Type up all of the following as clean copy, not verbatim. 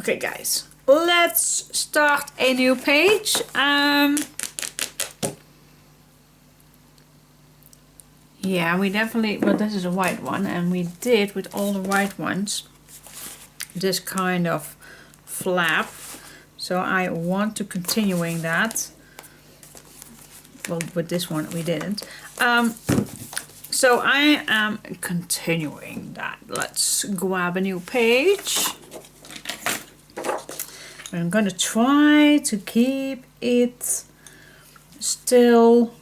Okay guys, let's start a new page. Yeah, we definitely, well, this is a white one, and we did with all the white ones this kind of flap. So I want to continuing that. Well, with this one we didn't. So I am continuing that. Let's grab a new page. I'm gonna try to keep it still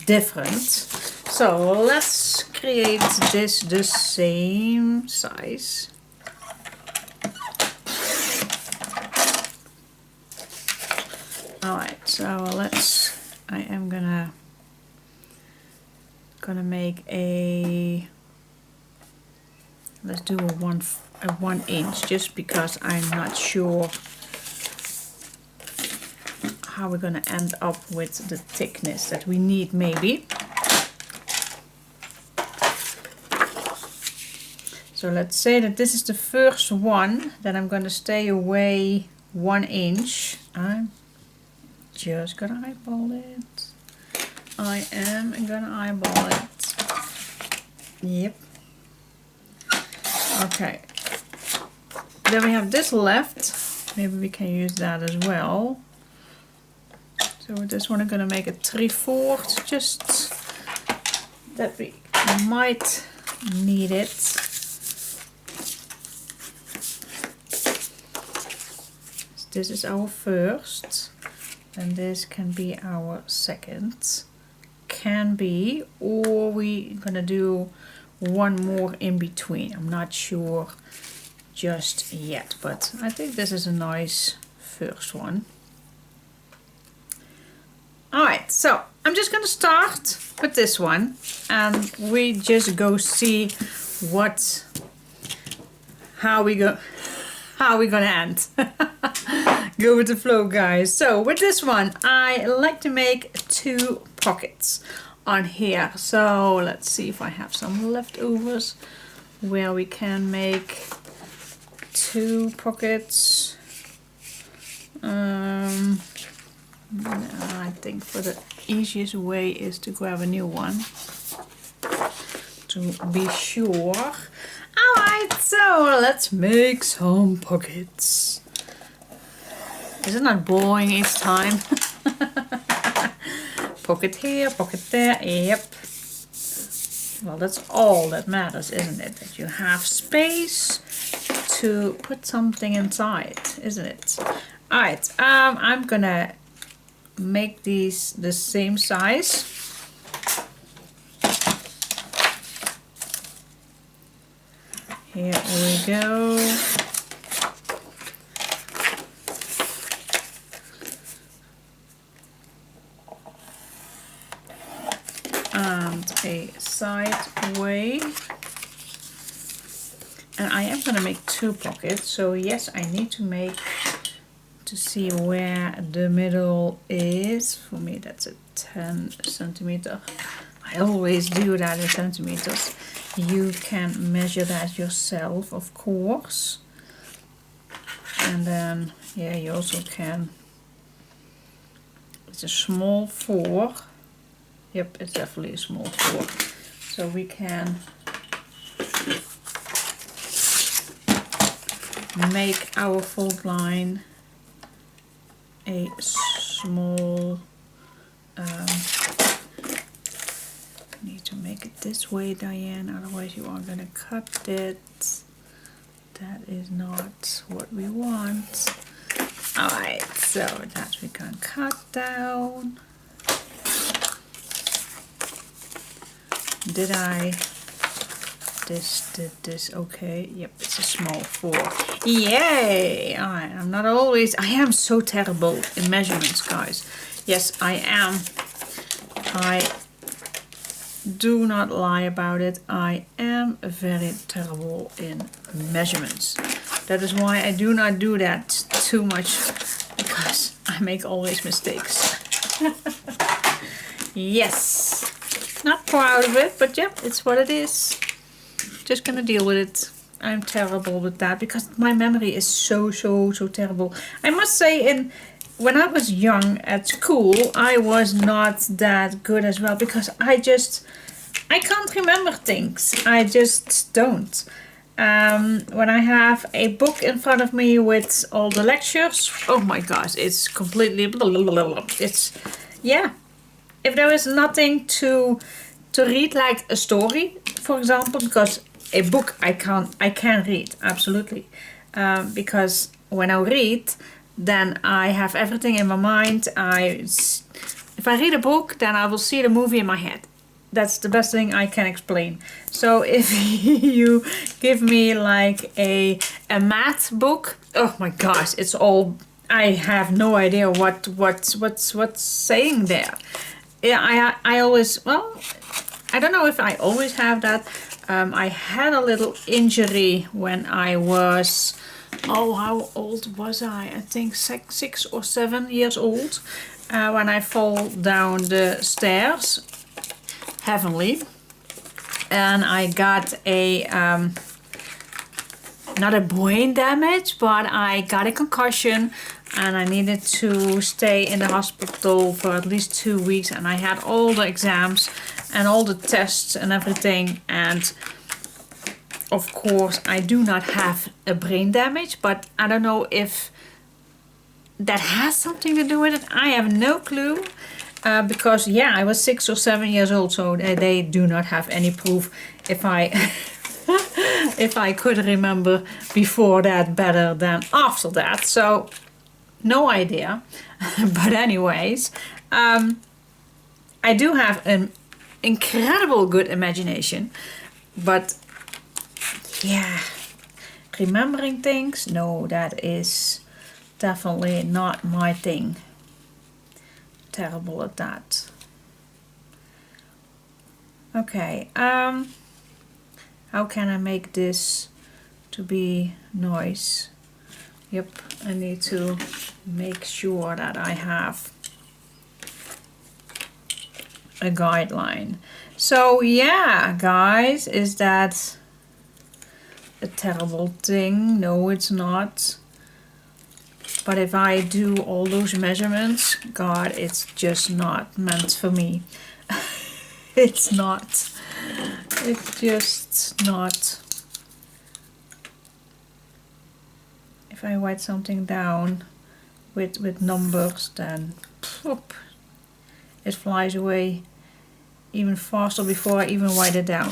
different. So let's create this the same size. Alright, so I am gonna make let's do a 1 inch, just because I'm not sure how we're gonna end up with the thickness that we need maybe. So let's say that this is the first one, then I'm gonna stay away 1 inch. I'm just gonna eyeball it. I am gonna eyeball it. Yep. Okay. Then we have this left. Maybe we can use that as well. So with this one I'm gonna make it 3/4, just that we might need it. This is our first, and this can be our second. Can be, or we're gonna do one more in between. I'm not sure just yet, but I think this is a nice first one. Alright, so I'm just gonna start with this one, and we just go see how we're gonna end. Go with the flow, guys. So with this one I like to make 2 pockets on here. So let's see if I have some leftovers where we can make 2 pockets. I think for the easiest way is to grab a new one to be sure. Alright, so let's make some pockets. Is it not boring each time? Pocket here, pocket there, yep. Well, that's all that matters, isn't it? That you have space to put something inside, isn't it? Alright, I'm gonna make these the same size. Here we go. And a side way. And I am going to make 2 pockets. So yes, I need to see where the middle is. For me that's a 10 centimeter. I always do that in centimeters. You can measure that yourself, of course. And then, yeah, you also can. It's a small 4. Yep, it's definitely a small 4. So we can make our fold line a small. Need to make it this way, Diane, otherwise you are gonna cut it. That is not what we want. Alright, so that we can cut down. Did this okay? Yep, it's a small 4. Yay! Alright, I am so terrible in measurements, guys. Yes, I am. I do not lie about it. I am very terrible in measurements. That is why I do not do that too much, because I make always mistakes. Yes, not proud of it, but yeah, it's what it is. Just gonna deal with it. I'm terrible with that because my memory is so terrible. I must say, when I was young at school, I was not that good as well because I can't remember things. I just don't. When I have a book in front of me with all the lectures, oh my gosh, it's completely blah, blah, blah, blah. It's, yeah. If there is nothing to read, like a story, for example, because a book I can read, absolutely. Because when I read, then I have everything in my mind. If I read a book, then I will see the movie in my head. That's the best thing I can explain. So if you give me like a math book, oh my gosh, it's all, I have no idea what's saying there. Yeah, I always, well, I don't know if I always have that. I had a little injury when I was, oh, how old was I? I think 6 or 7 years old. When I fall down the stairs, heavenly, and I got a, not a brain damage, but I got a concussion. And I needed to stay in the hospital for at least 2 weeks. And I had all the exams and all the tests and everything. And of course, I do not have a brain damage. But I don't know if that has something to do with it. I have no clue. Because, yeah, I was 6 or 7 years old. So they do not have any proof if I... if I could remember before that better than after that. So... no idea. But anyways, I do have an incredible good imagination, but yeah, remembering things, no, that is definitely not my thing. Terrible at that. Okay, how can I make this to be nice? Yep, I need to make sure that I have a guideline. So yeah, guys, is that a terrible thing? No, it's not. But if I do all those measurements, God, it's just not meant for me. It's not. It's just not. If I write something down with numbers, then poof, it flies away even faster before I even write it down.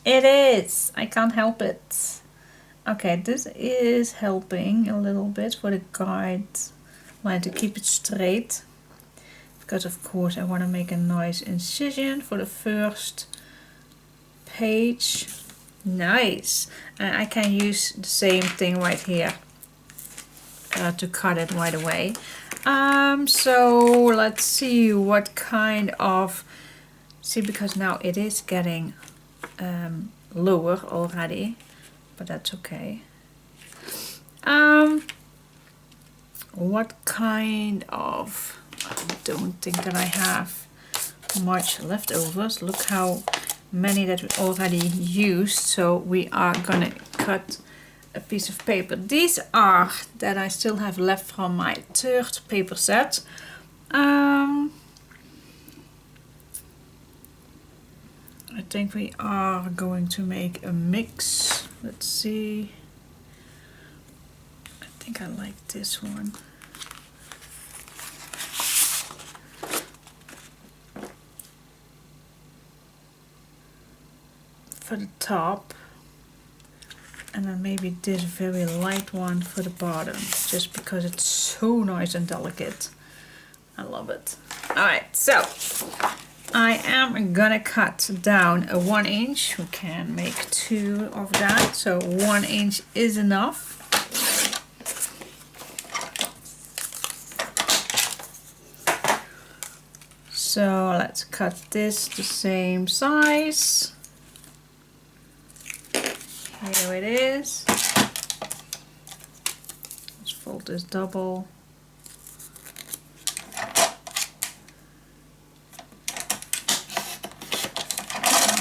It is. I can't help it. Okay, this is helping a little bit for the guideline to keep it straight. Because of course I want to make a nice incision for the first page. Nice. And I can use the same thing right here to cut it right away. So let's see what kind of, see, because now it is getting lower already, but that's okay. What kind of, I don't think that I have much leftovers. Look how many that we already used. So we are gonna cut a piece of paper. These are that I still have left from my third paper set. I think we are going to make a mix. Let's see. I think I like this one. For the top, and then maybe this very light one for the bottom, just because it's so nice and delicate. I love it. Alright, so I am gonna cut down a 1 inch. We can make 2 of that, so 1 inch is enough. So let's cut this the same size. Here it is. Let's fold this double.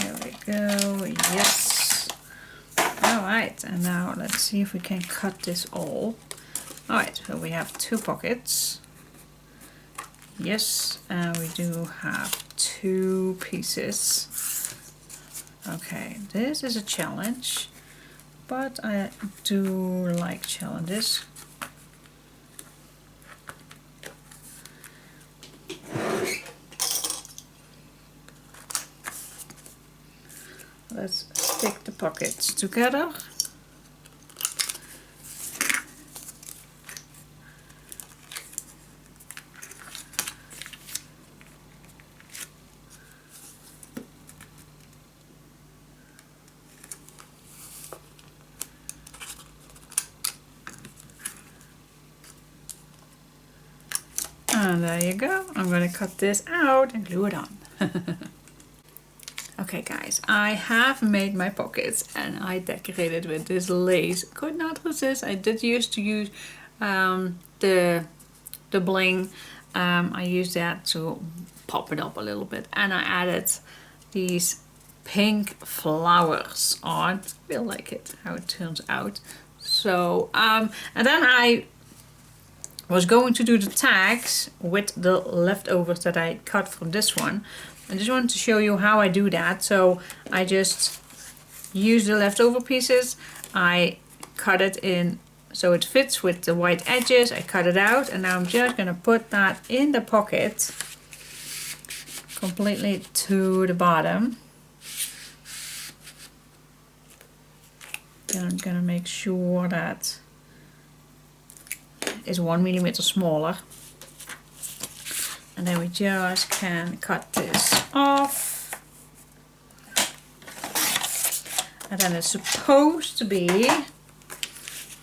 There we go. Yes. All right, and now let's see if we can cut this all. All right, so we have 2 pockets. Yes, and we do have 2 pieces. Okay, this is a challenge, but I do like challenges. Let's stick the pockets together. And there you go. I'm going to cut this out and glue it on. Okay guys, I have made my pockets and I decorated with this lace. Could not resist. I did used to use the bling. I used that to pop it up a little bit, and I added these pink flowers on. I really like it how it turns out. So and then I was going to do the tags with the leftovers that I cut from this one. I just wanted to show you how I do that. So I just use the leftover pieces, I cut it in so it fits with the white edges, I cut it out, and now I'm just going to put that in the pocket completely to the bottom. Then I'm going to make sure that it's 1 millimeter smaller. And then we just can cut this off. And then it's supposed to be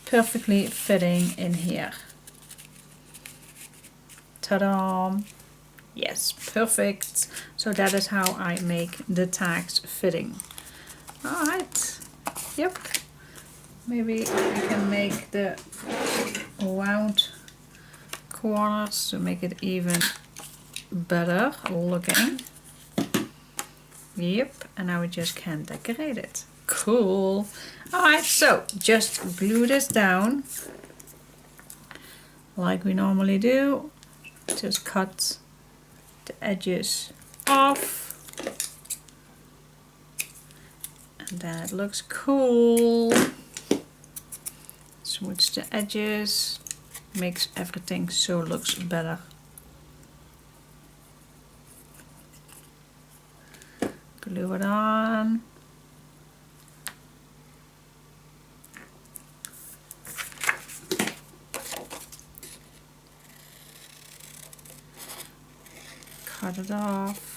perfectly fitting in here. Ta-da! Yes, perfect. So that is how I make the tags fitting. Alright. Yep. Maybe we can make the round corners to make it even better looking. Yep, and now we just can decorate it. Cool. Alright, so just glue this down like we normally do. Just cut the edges off, and then it looks cool. Switch the edges, makes everything so looks better. Glue it on. Cut it off.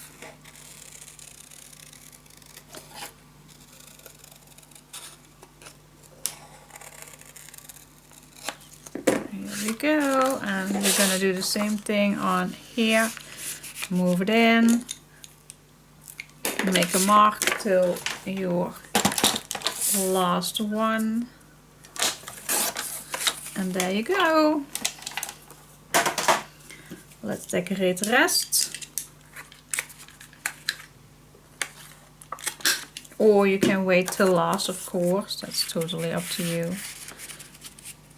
Here we go, and we're gonna do the same thing on here. Move it in. Make a mark till your last one, and there you go. Let's decorate the rest. Or you can wait till last, of course, that's totally up to you.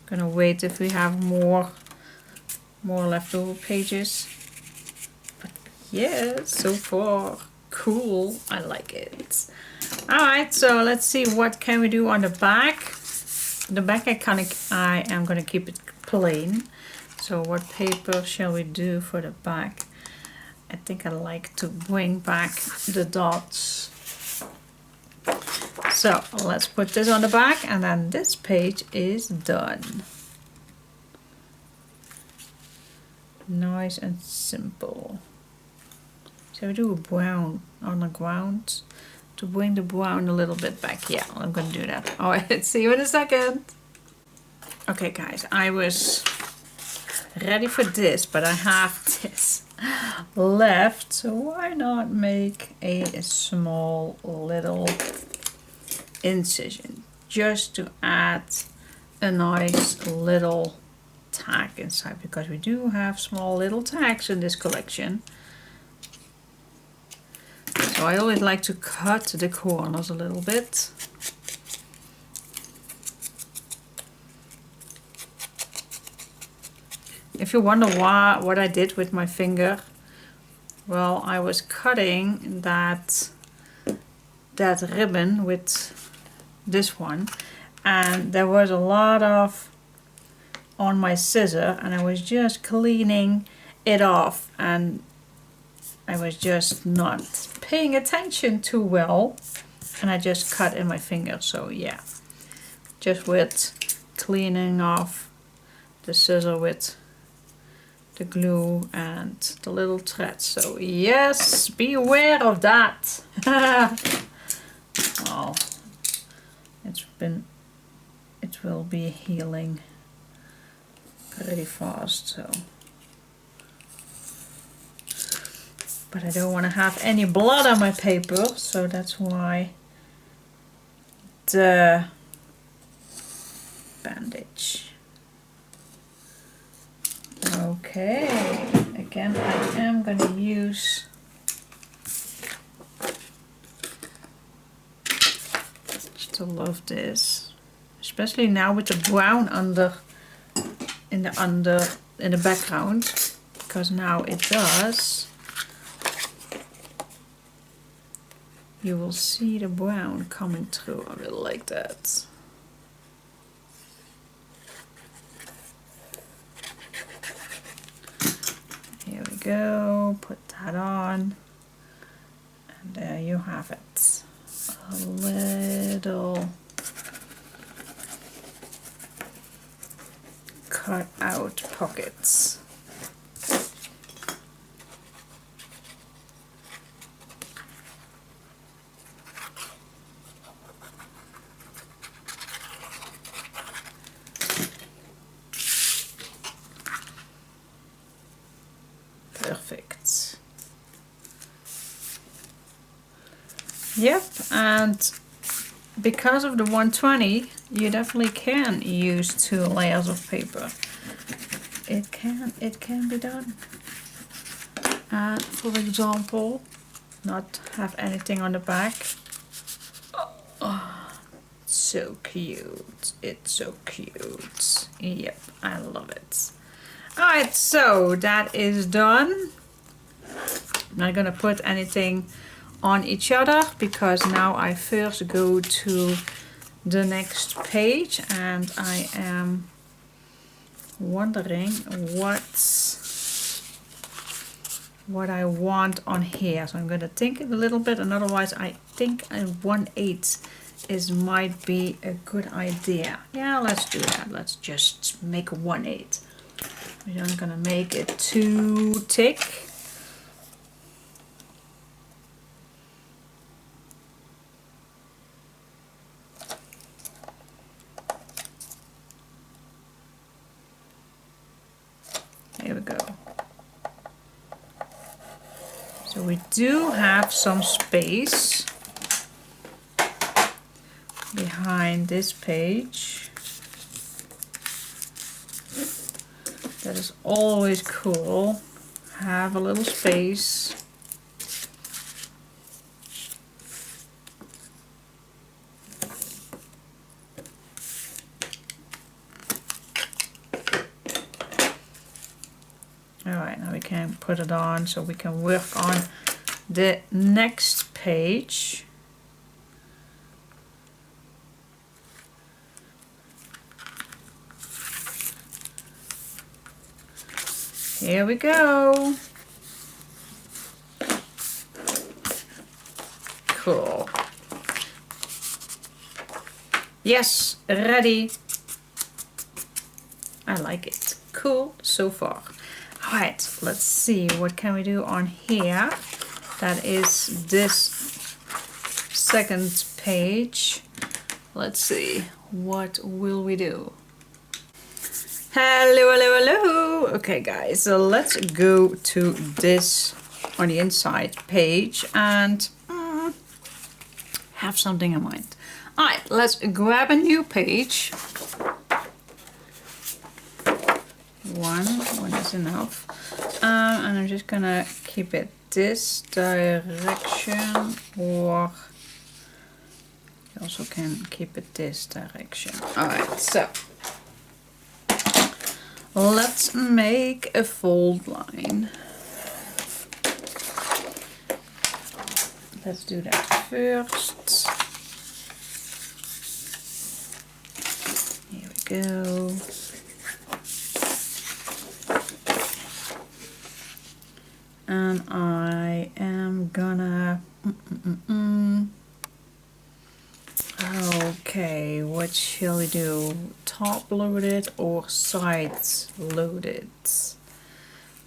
Gonna wait if we have more leftover pages. But yeah, so far cool, I like it. Alright, so let's see what can we do on the back. The back I am gonna keep it plain. So what paper shall we do for the back? I think I like to bring back the dots. So let's put this on the back, and then this page is done. Nice and simple. So we do a brown on the ground to bring the brown a little bit back. Yeah, I'm gonna do that. Alright, see you in a second. Okay guys, I was ready for this, but I have this left, so why not make a small little incision just to add a nice little tag inside, because we do have small little tags in this collection. So So I always like to cut the corners a little bit. If you wonder what I did with my finger, well, I was cutting that ribbon with this one, and there was a lot of on my scissor, and I was just cleaning it off, and I was just not paying attention too well, and I just cut in my finger. So yeah, just with cleaning off the scissor with the glue and the little threads. So yes, be aware of that. Oh, it will be healing pretty fast. So, but I don't want to have any blood on my paper, so that's why the bandage. Okay, again I am going to use to love this, especially now with the brown in the background, because now it does. You will see the brown coming through. I really like that. Here we go, put that on, and there you have it. A little cut out pockets. Perfect. Yep, and because of the 120, you definitely can use 2 layers of paper. It can be done. And for example, not have anything on the back. Oh, so cute. It's so cute. Yep, I love it. Alright, so that is done. I'm not gonna put anything on each other because now I first go to the next page, and I am wondering what I want on here. So I'm gonna think it a little bit, and otherwise I think a 1/8 might be a good idea. Yeah, let's do that. Let's just make a 1/8. We're not gonna make it too thick. Here we go. So we do have some space behind this page. That is always cool. Have a little space. Alright, now we can put it on so we can work on the next page. Here we go. Cool. Yes, ready. I like it. Cool so far. Alright, let's see, what can we do on here? That is this second page. Let's see, what will we do? Hello, hello, hello. Okay guys, so let's go to this on the inside page and have something in mind. Alright, let's grab a new page. One is enough. And I'm just gonna keep it this direction, or you also can keep it this direction. Alright, so let's make a fold line. Let's do that first. Here we go. And I am gonna okay, what shall we do? Top loaded or sides loaded?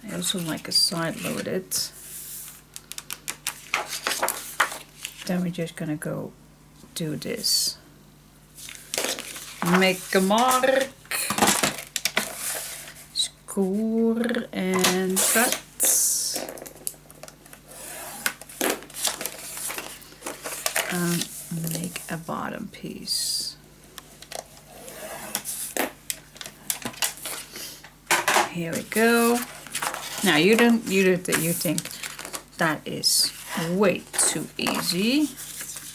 I also like a side loaded. Then we're just gonna go do this. Make a mark, score and cut. And make a bottom piece. Here we go. Now you think that is way too easy.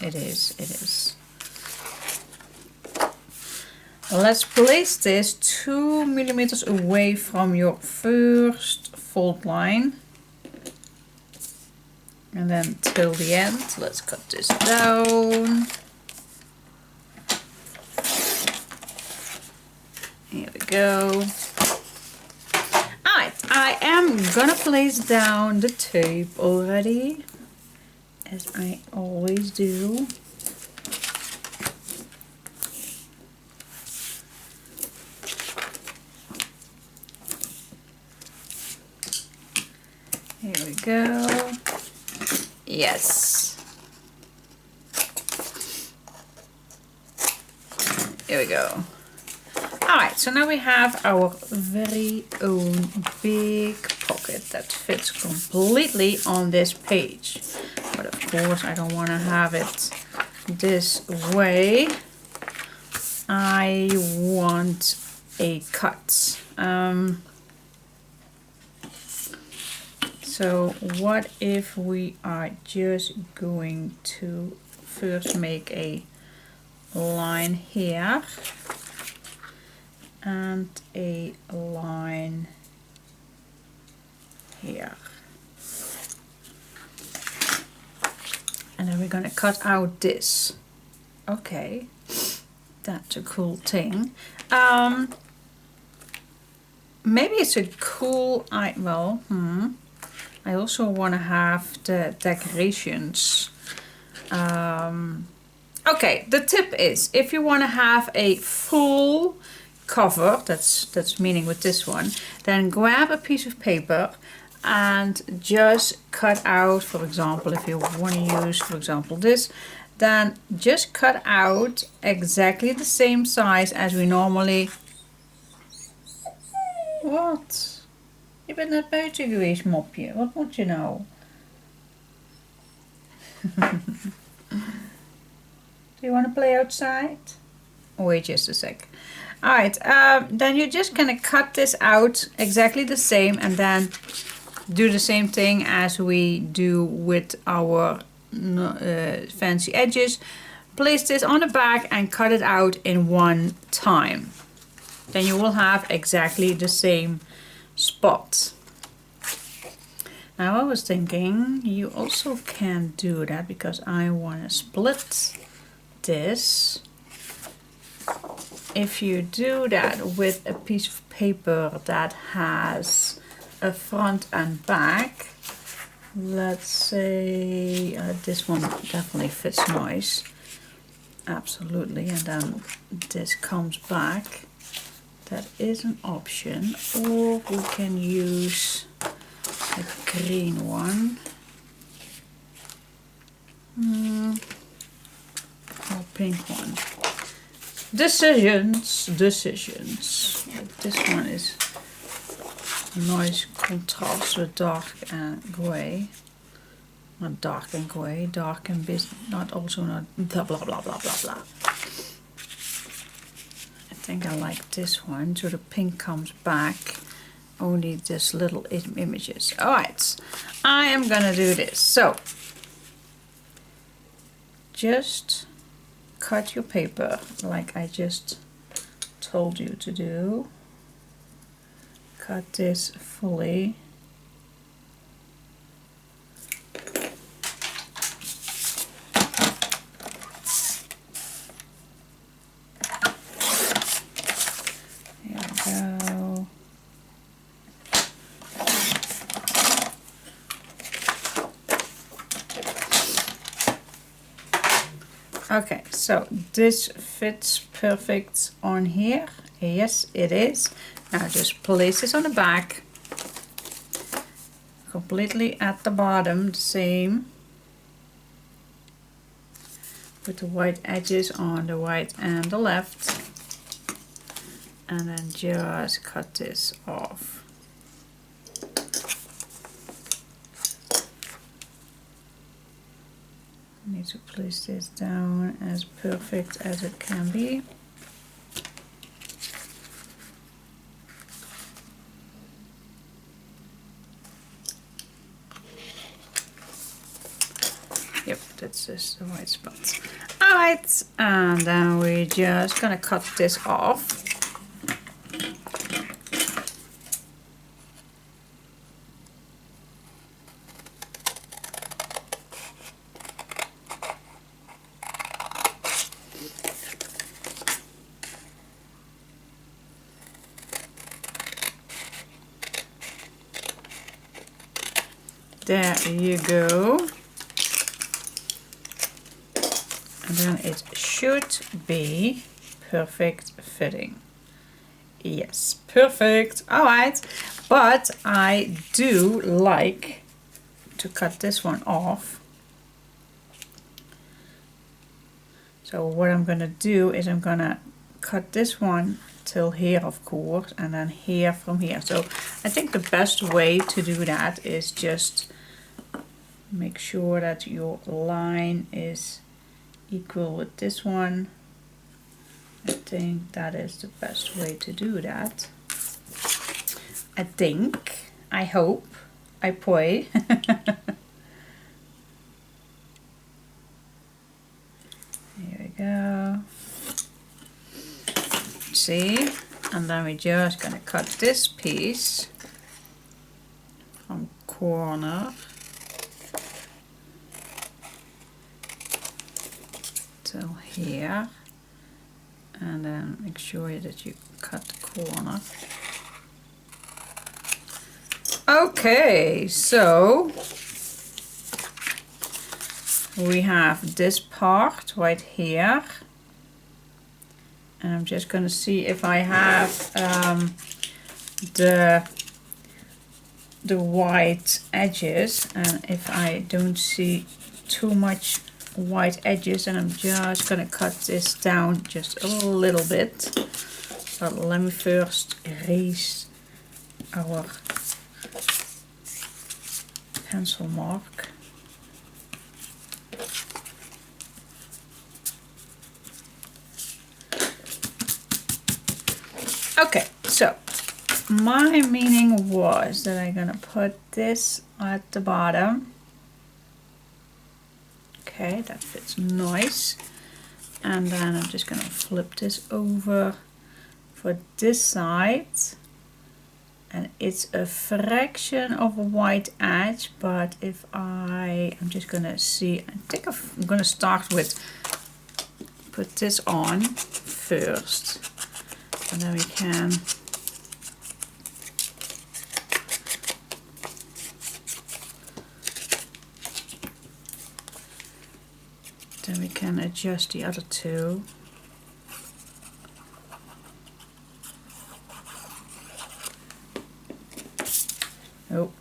It is. Let's place this 2 millimeters away from your first fold line. And then till the end, let's cut this down. Here we go. Alright, I am gonna place down the tape already, as I always do. Here we go. Yes. Here we go. Alright, so now we have our very own big pocket that fits completely on this page. But of course I don't want to have it this way. I want a cut. So what if we are just going to first make a line here and a line here. And then we're gonna cut out this. Okay, that's a cool thing. Maybe it's a cool, I also want to have the decorations. Okay, the tip is, if you want to have a full cover, that's meaning with this one, then grab a piece of paper and just cut out, for example, if you want to use, for example, this, then just cut out exactly the same size as we normally... Wat? Je bent net buiten geweest, mopje. Wat moet je nou? Do you want to play outside? Wait just a sec. Alright, then you're just gonna cut this out exactly the same, and then do the same thing as we do with our fancy edges. Place this on the back and cut it out in one time. Then you will have exactly the same spot. Now I was thinking you also can do that, because I want to split this. If you do that with a piece of paper that has a front and back, let's say this one definitely fits nice, absolutely, and then this comes back. That is an option, or we can use a green one, or pink one. Decisions. This one is a nice contrast with dark and grey. Not dark and grey, dark and not blah blah blah blah blah blah. I think I like this one, so the pink comes back only just little images. Alright, I am gonna do this. So just cut your paper like I just told you to do. Cut this fully. Here we go. Okay, so this fits perfect on here. Yes, it is. Now just place this on the back. Completely at the bottom, the same. Put the white edges on the right and the left. And then just cut this off. I need to place this down as perfect as it can be. Yep, that's just the right spot. Alright, and then we're just gonna cut this off. There you go. And then it should be perfect fitting. Yes, perfect. Alright, but I do like to cut this one off. So what I'm gonna do is I'm gonna cut this one till here, of course, and then here from here. So I think the best way to do that is just make sure that your line is equal with this one. I think that is the best way to do that. I think, I hope, I pray. Here we go. See? And then we're just gonna cut this piece from corner till here, and then make sure that you cut the corner. Okay, so we have this part right here, and I'm just going to see if I have the white edges, and if I don't see too much white edges, and I'm just gonna cut this down just a little bit. But let me first erase our pencil mark. Okay, so my meaning was that I'm gonna put this at the bottom. Okay, that fits nice. And then I'm just going to flip this over for this side. And it's a fraction of a white edge, but if I'm just going to see, I think I'm going to start with, put this on first. And then we can adjust the other two. Oh.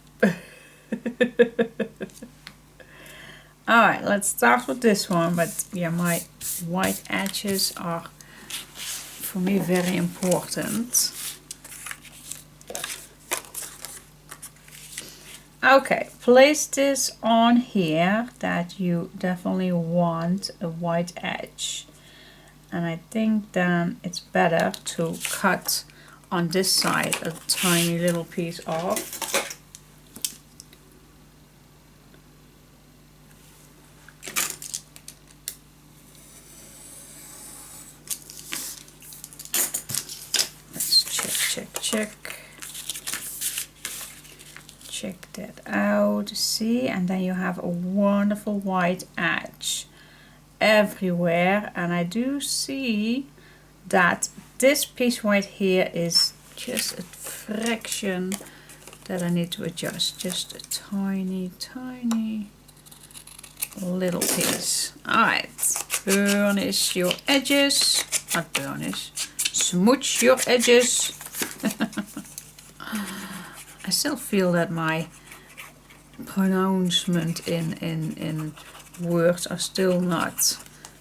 Alright, let's start with this one, but yeah, my white edges are for me very important. Okay, place this on here that you definitely want a white edge. And I think then it's better to cut on this side a tiny little piece off. Check that out, see, and then you have a wonderful white edge everywhere. And I do see that this piece right here is just a fraction that I need to adjust, just a tiny little piece. Alright, burnish your edges, not burnish, smooch your edges. I still feel that my pronouncement in words are still not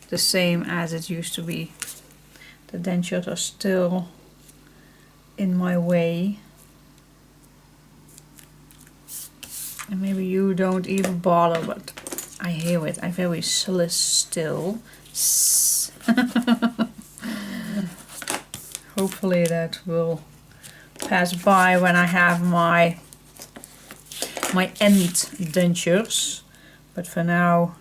the same as it used to be. The dentures are still in my way. And maybe you don't even bother, but I hear it. I very still. Hopefully that will pass by when I have my end dentures, but for now,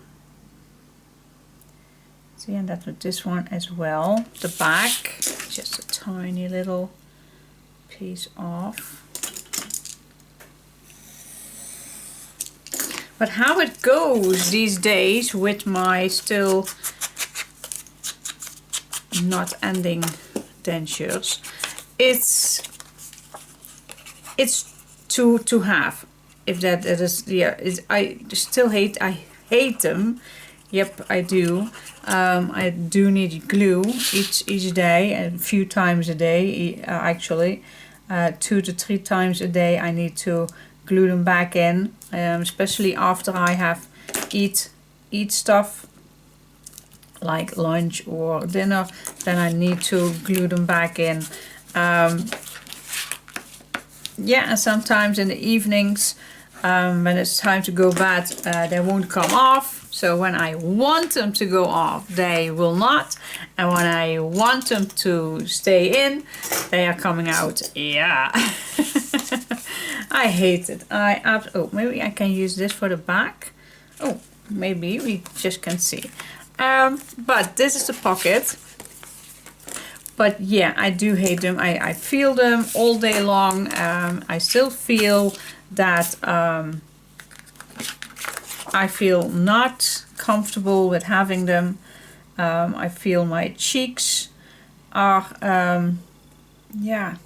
see, and that's with this one as well. The back, just a tiny little piece off. But how it goes these days with my still not ending dentures, it's to have, if that is, yeah, I still hate, I hate them. Yep, I do. I do need glue each day, a few times a day, actually. 2 to 3 times a day I need to glue them back in, especially after I have eat stuff like lunch or dinner, then I need to glue them back in. Yeah, and sometimes in the evenings, when it's time to go bed, they won't come off. So when I want them to go off, they will not. And when I want them to stay in, they are coming out. Yeah. I hate it. Oh, maybe I can use this for the back. Oh, maybe we just can see. But this is the pocket. But yeah, I do hate them. I feel them all day long. I still feel that I feel not comfortable with having them. I feel my cheeks are, yeah,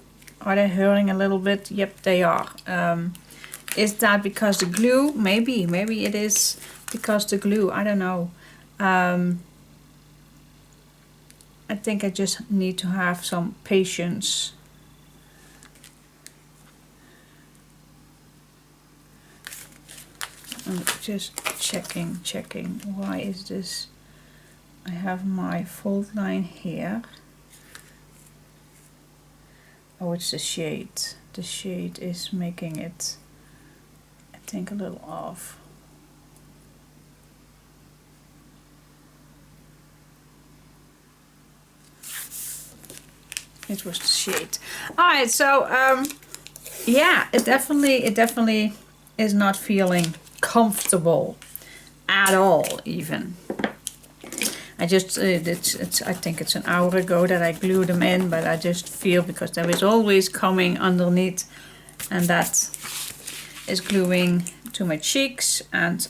are they hurting a little bit? Yep, they are. Is that because the glue? Maybe it is because the glue. I don't know. I think I just need to have some patience. I'm just checking. Why is this? I have my fold line here. Oh, it's the shade. The shade is making it, I think, a little off. It was the shade. Alright, so yeah, it definitely is not feeling comfortable at all, even. I just I think it's an hour ago that I glued them in, but I just feel, because there is always coming underneath, and that is gluing to my cheeks, and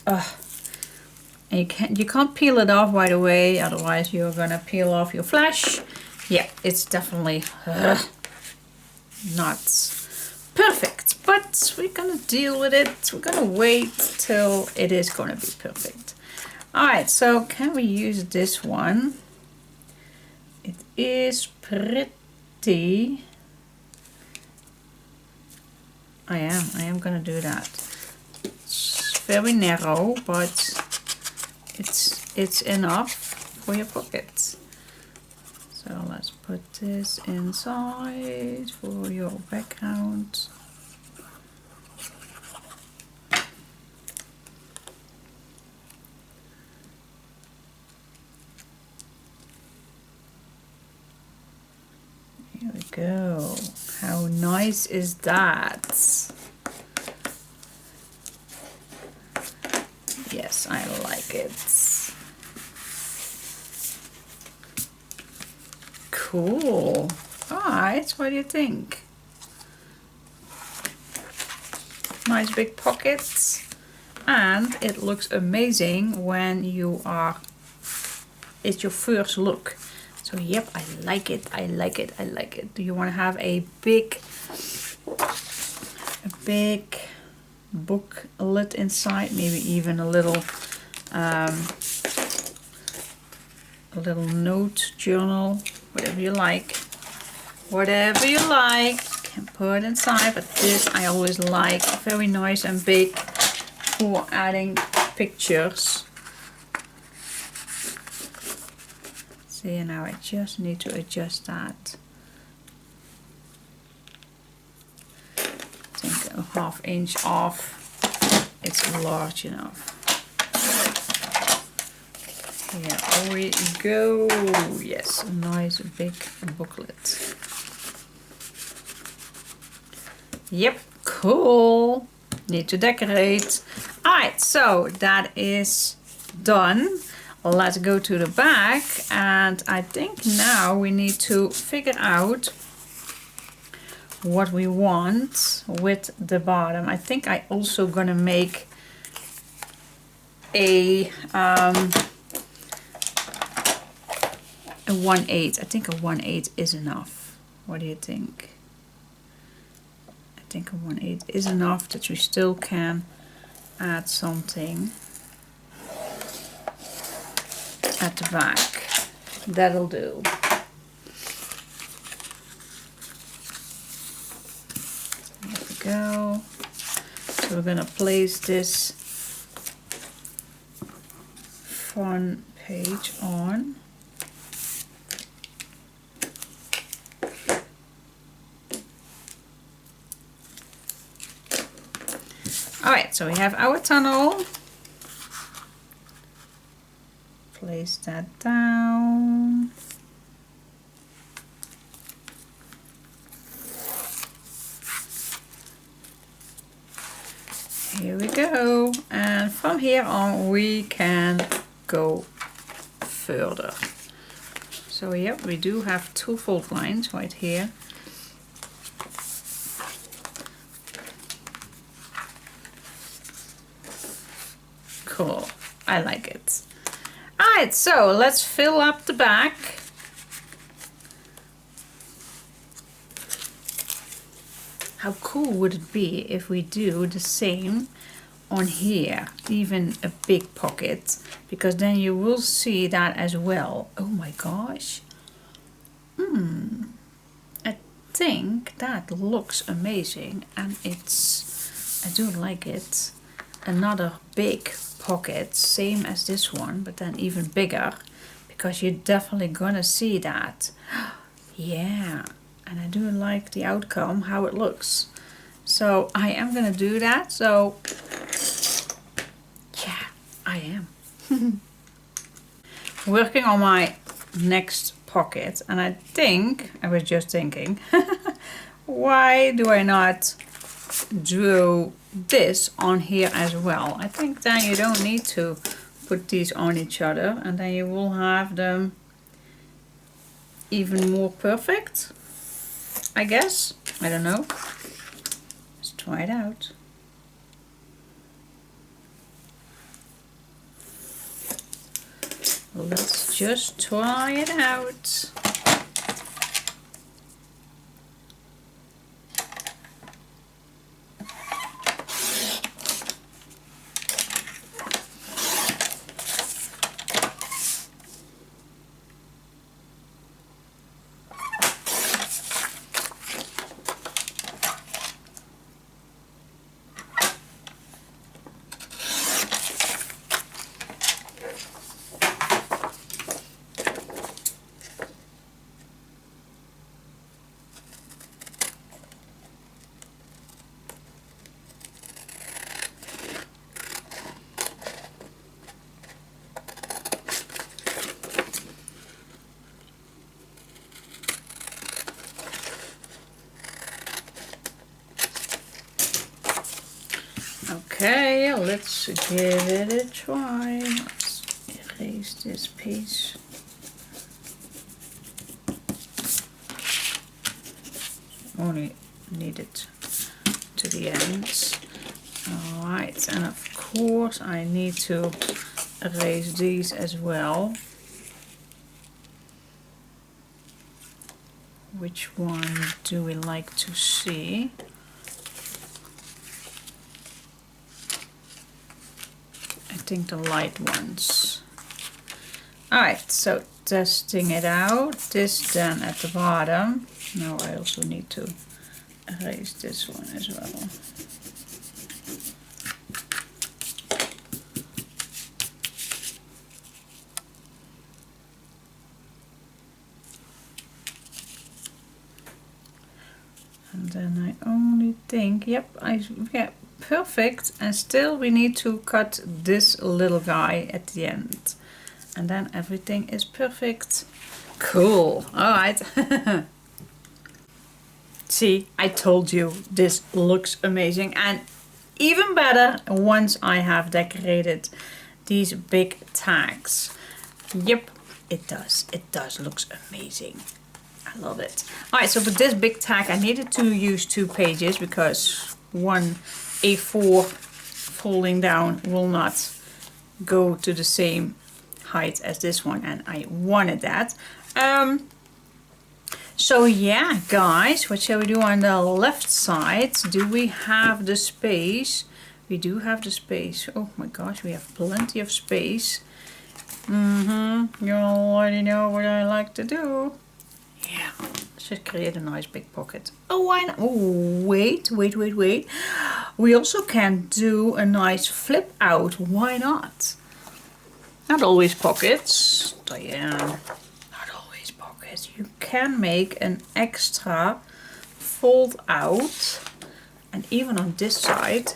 you can't peel it off right away, otherwise you're gonna peel off your flesh. Yeah, it's definitely not perfect, but we're gonna deal with it. We're gonna wait till it is gonna be perfect. Alright, so can we use this one? It is pretty. I am gonna do that. It's very narrow, but it's enough for your pocket. So let's put this inside for your background. Here we go. How nice is that? Yes, I like it. Cool. Alright, what do you think? Nice big pockets. And it looks amazing when you are, it's your first look. So yep, I like it, I like it, I like it. Do you want to have a big booklet inside? Maybe even a little note journal, whatever you like. Whatever you like, you can put inside. But this I always like, very nice and big for adding pictures. See, now I just need to adjust that. I think a ½ inch off, it's large enough. Here we go. Yes, a nice big booklet. Yep, cool. Need to decorate. Alright, so that is done. Let's go to the back, and I think now we need to figure out what we want with the bottom. I think I also gonna make a 1/8. I think a 1/8 is enough. What do you think? I think a 1/8 is enough, that we still can add something at the back. That'll do. There we go. So we're gonna place this front page on. Alright, so we have our tunnel. Place that down. Here we go. And from here on we can go further. So yep, we do have 2 fold lines right here. Cool, I like it. Alright, so let's fill up the back. How cool would it be if we do the same on here, even a big pocket, because then you will see that as well. Oh my gosh. I think that looks amazing, and I do like it. Another big pocket, same as this one, but then even bigger, because you're definitely gonna see that. Yeah, and I do like the outcome, how it looks. So I am gonna do that. So yeah, I am working on my next pocket, and I was just thinking why do I not do this on here as well? I think then you don't need to put these on each other, and then you will have them even more perfect, I guess. I don't know. Let's try it out. Let's just try it out. Yeah, let's give it a try. Let's erase this piece. Only need it to the ends. Alright, and of course I need to erase these as well. Which one do we like to see? I think the light ones. Alright, so testing it out. This then at the bottom. Now I also need to erase this one as well. And then I only think, yep, yeah, perfect. And still we need to cut this little guy at the end. And then everything is perfect. Cool. Alright. See, I told you this looks amazing. And even better once I have decorated these big tags. Yep, it does. It does. Looks amazing. I love it. Alright, so for this big tag I needed to use 2 pages because one A4 folding down will not go to the same height as this one, and I wanted that. So yeah, guys, what shall we do on the left side? Do we have the space? We do have the space. Oh my gosh, we have plenty of space. You already know what I like to do. Yeah, should create a nice big pocket. Oh, why not? Oh, wait. We also can do a nice flip out. Why not? Not always pockets, Diane. Not always pockets. You can make an extra fold out, and even on this side,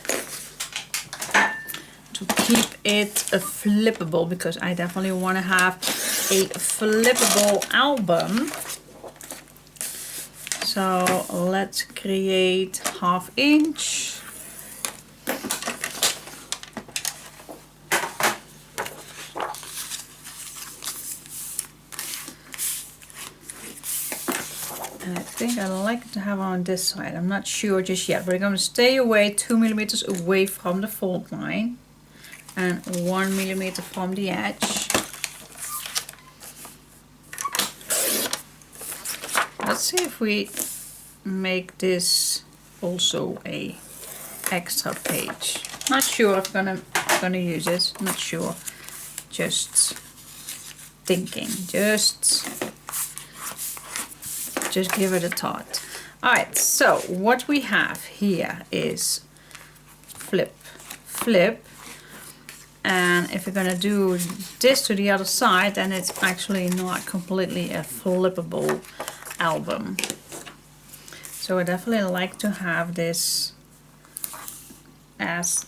to keep it flippable, because I definitely want to have a flippable album. So let's create 1/2 inch. And I think I like to have on this side. I'm not sure just yet. We're going to stay away 2 millimeters away from the fold line and 1 millimeter from the edge. Let's see if we make this also a extra page. Not sure if I'm gonna use it. Not sure. Just thinking. Just give it a thought. Alright, so what we have here is flip, flip. And if we're gonna do this to the other side, then it's actually not completely a flippable album. So I definitely like to have this as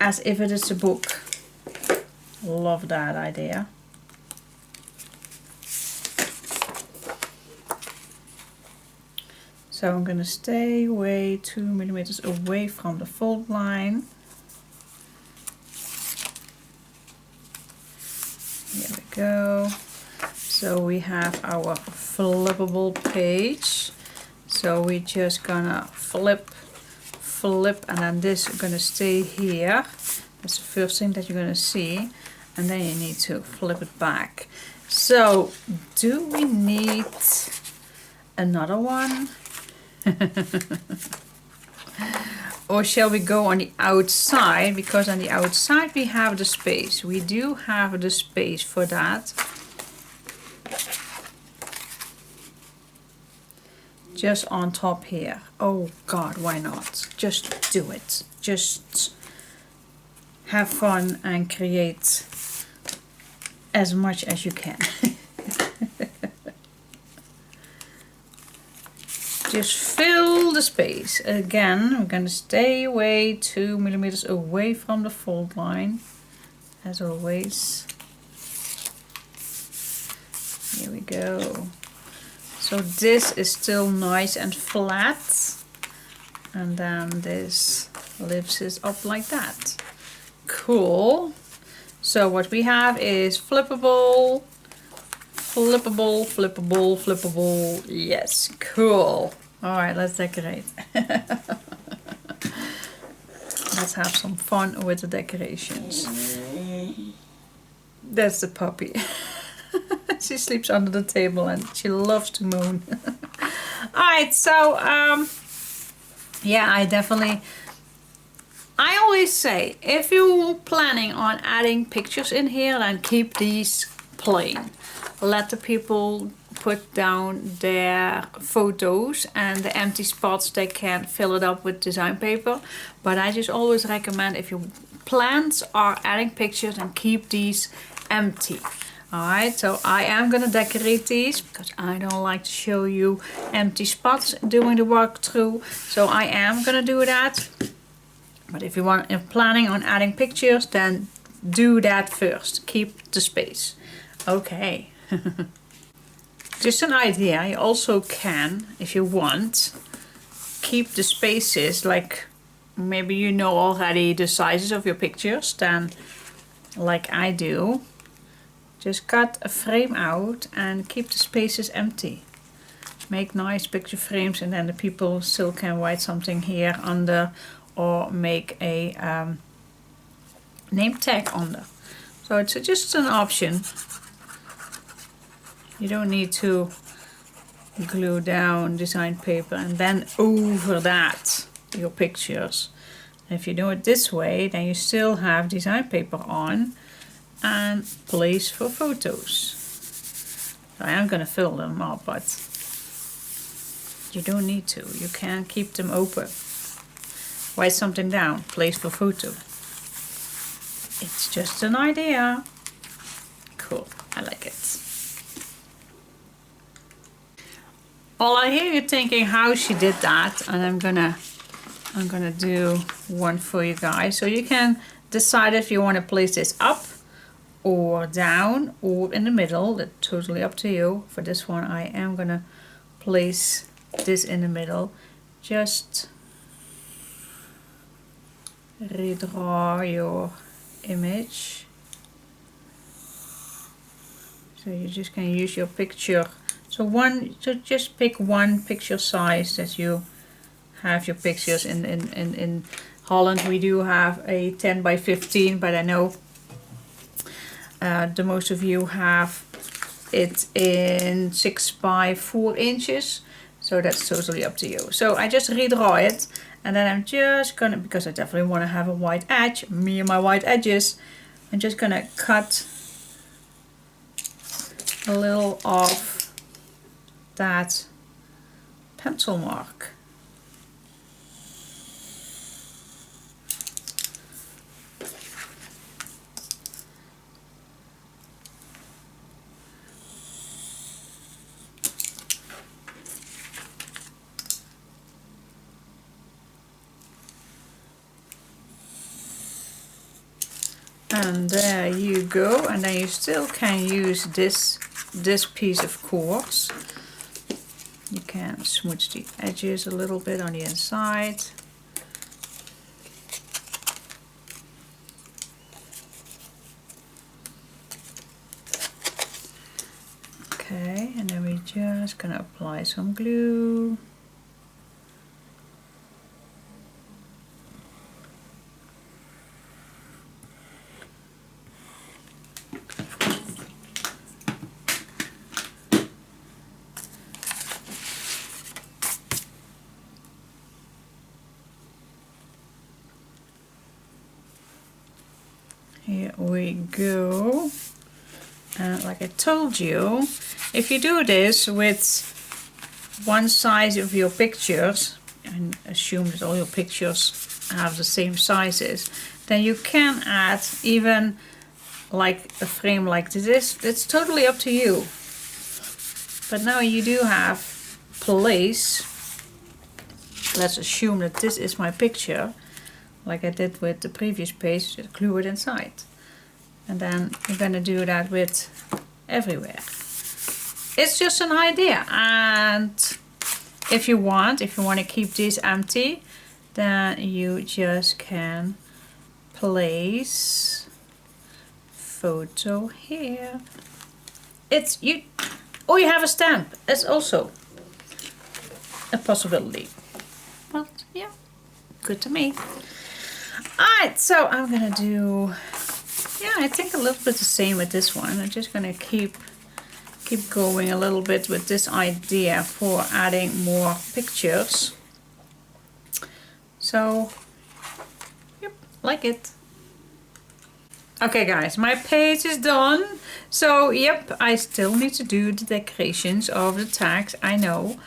if it is a book. Love that idea. So I'm gonna stay away 2 millimeters away from the fold line. Here we go. So we have our flippable page. So we're just gonna flip, and then this is gonna stay here. That's the first thing that you're gonna see. And then you need to flip it back. So do we need another one? Or shall we go on the outside? Because on the outside we have the space. We do have the space for that. Just on top here. Oh God, why not? Just do it. Just have fun and create as much as you can. Just fill the space. Again, we're going to stay away 2 millimeters away from the fold line, as always. Here we go. So this is still nice and flat, and then this lifts it up like that. Cool. So what we have is flippable, flippable, flippable, flippable. Yes, cool. All right, let's decorate. Let's have some fun with the decorations. That's the puppy. She sleeps under the table and she loves to moan. Alright, so yeah, I always say, if you're planning on adding pictures in here, then keep these plain. Let the people put down their photos, and the empty spots they can fill it up with design paper. But I just always recommend, if your plans are adding pictures, and keep these empty. Alright, so I am gonna decorate these because I don't like to show you empty spots doing the walkthrough. So I am gonna do that. But if you're planning on adding pictures, then do that first. Keep the space. Okay. Just an idea, you also can, if you want, keep the spaces, like maybe you know already the sizes of your pictures, then like I do, just cut a frame out and keep the spaces empty. Make nice picture frames, and then the people still can write something here under, or make a name tag under. So it's just an option. You don't need to glue down design paper and then over that your pictures. And if you do it this way, then you still have design paper on and place for photos. So I am going to fill them up, but you don't need to. You can keep them open. Write something down, place for photo. It's just an idea. Cool, I like it. Well, I hear you thinking how she did that, and I'm gonna do one for you guys. So you can decide if you want to place this up or down or in the middle. That's totally up to you. For this one, I am gonna place this in the middle. Just redraw your image. So you just can use your picture. So just pick one picture size that you have your pictures in Holland. We do have a 10 by 15, but I know the most of you have it in 6 by 4 inches. So that's totally up to you. So I just redraw it, and then I'm just gonna, because I definitely want to have a white edge, me and my white edges, I'm just gonna cut a little off that pencil mark. And there you go, and then you still can use this piece, of course. You can smooch the edges a little bit on the inside. Okay, and then we're just gonna apply some glue. Here we go. And like I told you, if you do this with one size of your pictures, and assume that all your pictures have the same sizes, then you can add even like a frame like this. It's totally up to you. But now you do have place. Let's assume that this is my picture, like I did with the previous page, just glue it inside. And then you're gonna do that with everywhere. It's just an idea, and if you want to keep these empty, then you just can place photo here. It's you, or you have a stamp. It's also a possibility. But yeah, good to me. Alright, so I'm gonna do, yeah, I think a little bit the same with this one. I'm just gonna keep going a little bit with this idea for adding more pictures. So, yep, like it. Okay guys, my page is done. So yep, I still need to do the decorations of the tags, I know.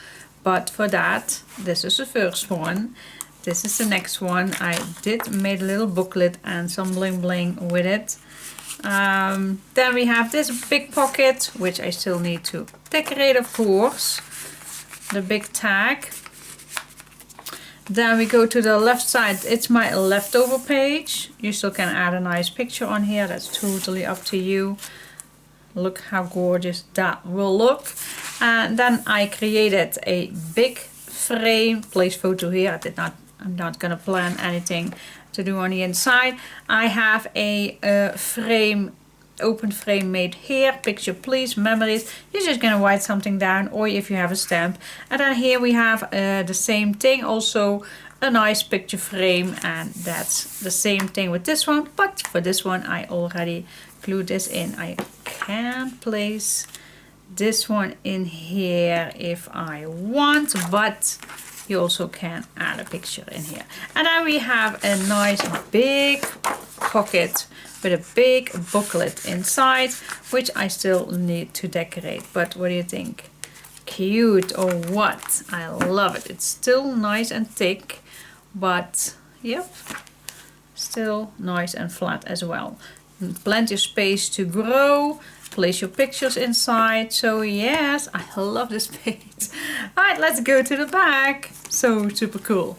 But for that, this is the first one. This is the next one. I did made a little booklet and some bling bling with it. Then we have this big pocket, which I still need to decorate, of course. The big tag. Then we go to the left side. It's my leftover page. You still can add a nice picture on here. That's totally up to you. Look how gorgeous that will look. And then I created a big frame. Place photo here. I'm not gonna plan anything to do on the inside. I have a frame, open frame made here. Picture please, memories. You're just gonna write something down, or if you have a stamp. And then here we have the same thing, also a nice picture frame, and that's the same thing with this one. But for this one I already glued this in. I can place this one in here if I want, but you also can add a picture in here. And then we have a nice big pocket with a big booklet inside, which I still need to decorate. But what do you think? Cute or what? I love it. It's still nice and thick, but yep, still nice and flat as well. Plenty of space to grow. Place your pictures inside. So yes, I love this page. Alright, let's go to the back. So super cool.